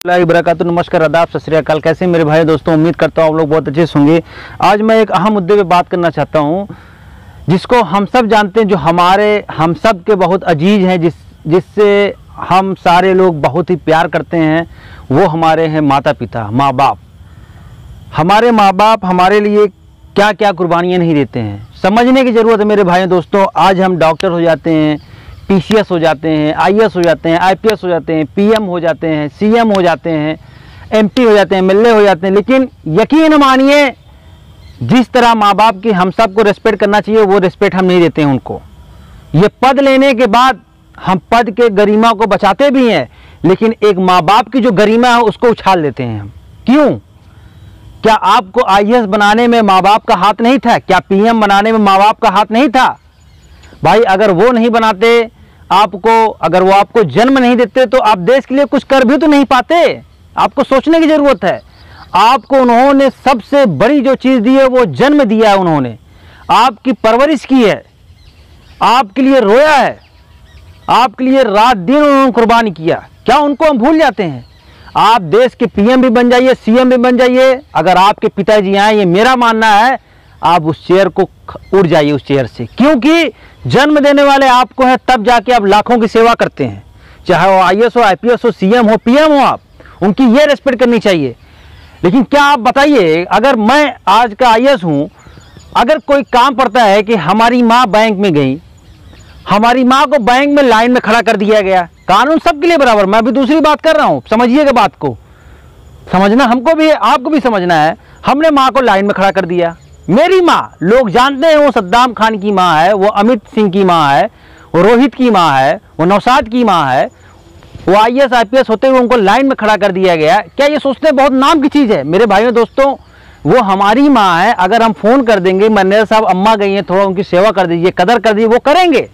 बरकातुहू। नमस्कार, आदाब, सत श्री अकाल। कैसे मेरे भाई दोस्तों, उम्मीद करता हूँ आप लोग बहुत अच्छे से होंगे। आज मैं एक अहम मुद्दे पे बात करना चाहता हूँ जिसको हम सब जानते हैं, जो हम सब के बहुत अजीज हैं, जिससे हम सारे लोग बहुत ही प्यार करते हैं। वो हमारे हैं माता पिता, माँ बाप। हमारे माँ बाप हमारे लिए क्या क्या कुर्बानियाँ नहीं देते हैं, समझने की ज़रूरत है मेरे भाई दोस्तों। आज हम डॉक्टर हो जाते हैं, पीसीएस हो जाते हैं, आईएएस हो जाते हैं, आईपीएस हो जाते हैं, पीएम हो जाते हैं, सीएम हो जाते हैं, एमपी हो जाते हैं, एमएलए हो जाते हैं, लेकिन यकीन मानिए जिस तरह माँ बाप की हम सबको रिस्पेक्ट करना चाहिए वो रिस्पेक्ट हम नहीं देते हैं उनको। ये पद लेने के बाद हम पद के गरिमा को बचाते भी हैं, लेकिन एक माँ बाप की जो गरिमा है उसको उछाल देते हैं हम। क्यों? क्या आपको आईएएस बनाने में माँ बाप का हाथ नहीं था? क्या पीएम बनाने में माँ बाप का हाथ नहीं था? भाई अगर वो नहीं बनाते आपको, अगर वो आपको जन्म नहीं देते तो आप देश के लिए कुछ कर भी तो नहीं पाते। आपको सोचने की ज़रूरत है। आपको उन्होंने सबसे बड़ी जो चीज़ दी है वो जन्म दिया है, उन्होंने आपकी परवरिश की है, आपके लिए रोया है, आपके लिए रात दिन उन्होंने कुर्बानी किया। क्या उनको हम भूल जाते हैं? आप देश के पीएम भी बन जाइए, सीएम भी बन जाइए, अगर आपके पिताजी आए, ये मेरा मानना है, आप उस चेयर को उड़ जाइए उस चेयर से, क्योंकि जन्म देने वाले आपको है, तब जाके आप लाखों की सेवा करते हैं। चाहे वो आईएएस हो, आईपीएस हो, सीएम हो, पीएम हो, आप उनकी ये रिस्पेक्ट करनी चाहिए। लेकिन क्या आप बताइए, अगर मैं आज का आईएएस हूँ, अगर कोई काम पड़ता है कि हमारी माँ बैंक में गई, हमारी माँ को बैंक में लाइन में खड़ा कर दिया गया, कानून सबके लिए बराबर। मैं भी दूसरी बात कर रहा हूँ, समझिएगा बात को, समझना हमको भी है, आपको भी समझना है। हमने माँ को लाइन में खड़ा कर दिया। मेरी माँ, लोग जानते हैं वो सद्दाम खान की माँ है, वो अमित सिंह की माँ है, वो रोहित की माँ है, वो नौशाद की माँ है, वो आईएएस आईपीएस होते हुए उनको लाइन में खड़ा कर दिया गया। क्या ये सोचते हैं बहुत नाम की चीज़ है? मेरे भाइयों दोस्तों, वो हमारी माँ है। अगर हम फ़ोन कर देंगे, मैनेजर साहब अम्मा गई हैं, थोड़ा उनकी सेवा कर दीजिए, कदर कर दीजिए, वो करेंगे।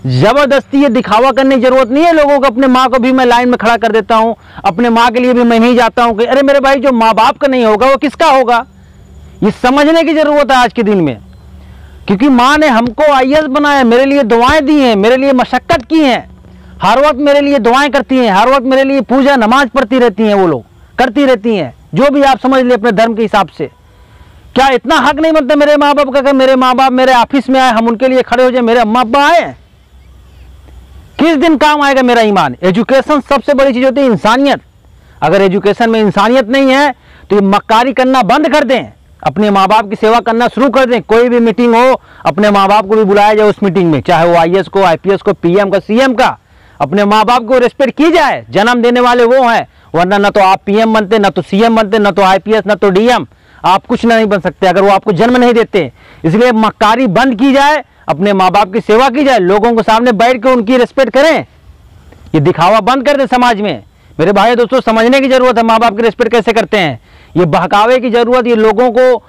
ज़बरदस्ती ये दिखावा करने की ज़रूरत नहीं है लोगों को। अपने माँ को भी मैं लाइन में खड़ा कर देता हूँ, अपने माँ के लिए भी मैं नहीं जाता हूँ कि अरे मेरे भाई, जो माँ बाप का नहीं होगा वो किसका होगा? ये समझने की ज़रूरत है आज के दिन में, क्योंकि माँ ने हमको आईएएस बनाया, मेरे लिए दुआएं दी हैं, मेरे लिए मशक्क़त की हैं, हर वक्त मेरे लिए दुआएं करती हैं, हर वक्त मेरे लिए पूजा नमाज पढ़ती रहती हैं, वो लोग करती रहती हैं, जो भी आप समझ लिए अपने धर्म के हिसाब से। क्या इतना हक नहीं बनता मेरे माँ बाप का? अगर मेरे माँ बाप मेरे ऑफिस में आए, हम उनके लिए खड़े हो जाए, मेरे अम्मा अब्बा आए, किस दिन काम आएगा मेरा ईमान? एजुकेशन सबसे बड़ी चीज़ होती है, इंसानियत। अगर एजुकेशन में इंसानियत नहीं है तो ये मक्कारी करना बंद कर दें, अपने माँ बाप की सेवा करना शुरू कर दें। कोई भी मीटिंग हो, अपने माँ बाप को भी बुलाया जाए उस मीटिंग में, चाहे वो आईएएस को, आईपीएस को, पीएम का, सीएम का। अपने माँ बाप को रिस्पेक्ट की जाए, जन्म देने वाले वो हैं, वरना न तो आप पीएम बनते, न तो सीएम बनते, न तो आईपीएस, न तो डीएम। आप कुछ नहीं बन सकते अगर वो आपको जन्म नहीं देते। इसलिए मक्कारी बंद की जाए, अपने माँ बाप की सेवा की जाए, लोगों के सामने बैठ के उनकी रिस्पेक्ट करें। ये दिखावा बंद कर दे समाज में। मेरे भाई दोस्तों, समझने की ज़रूरत है माँ बाप की रिस्पेक्ट कैसे करते हैं। ये बहकावे की ज़रूरत, ये लोगों को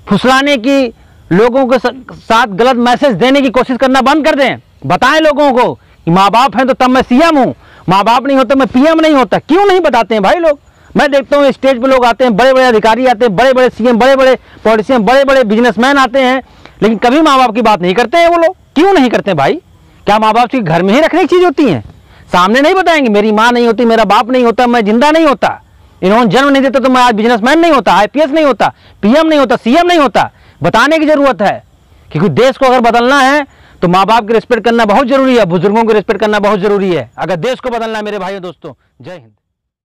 फुसलाने की, लोगों के साथ गलत मैसेज देने की कोशिश करना बंद कर दें। बताएं लोगों को कि माँ बाप हैं तो तब मैं सीएम हूँ, माँ बाप नहीं होता मैं पीएम नहीं होता। क्यों नहीं बताते हैं भाई लोग? मैं देखता हूँ स्टेज पे लोग आते हैं, बड़े बड़े अधिकारी आते हैं, बड़े बड़े सीएम, बड़े बड़े पॉलिटिशियन, बड़े बड़े बिजनेसमैन आते हैं, लेकिन कभी माँ बाप की बात नहीं करते हैं वो लोग। क्यों नहीं करते भाई? क्या माँ बाप की घर में ही रखने की चीज़ होती है? सामने नहीं बताएंगे मेरी माँ नहीं होती, मेरा बाप नहीं होता, मैं जिंदा नहीं होता, इन्होंने जन्म नहीं देता तो मैं आज बिजनेसमैन नहीं होता, आईपीएस नहीं होता, पीएम नहीं होता, सीएम नहीं होता। बताने की जरूरत है, क्योंकि देश को अगर बदलना है तो माँ बाप की रिस्पेक्ट करना बहुत जरूरी है, बुजुर्गों की रिस्पेक्ट करना बहुत जरूरी है, अगर देश को बदलना है मेरे भाइयों दोस्तों। जय हिंद।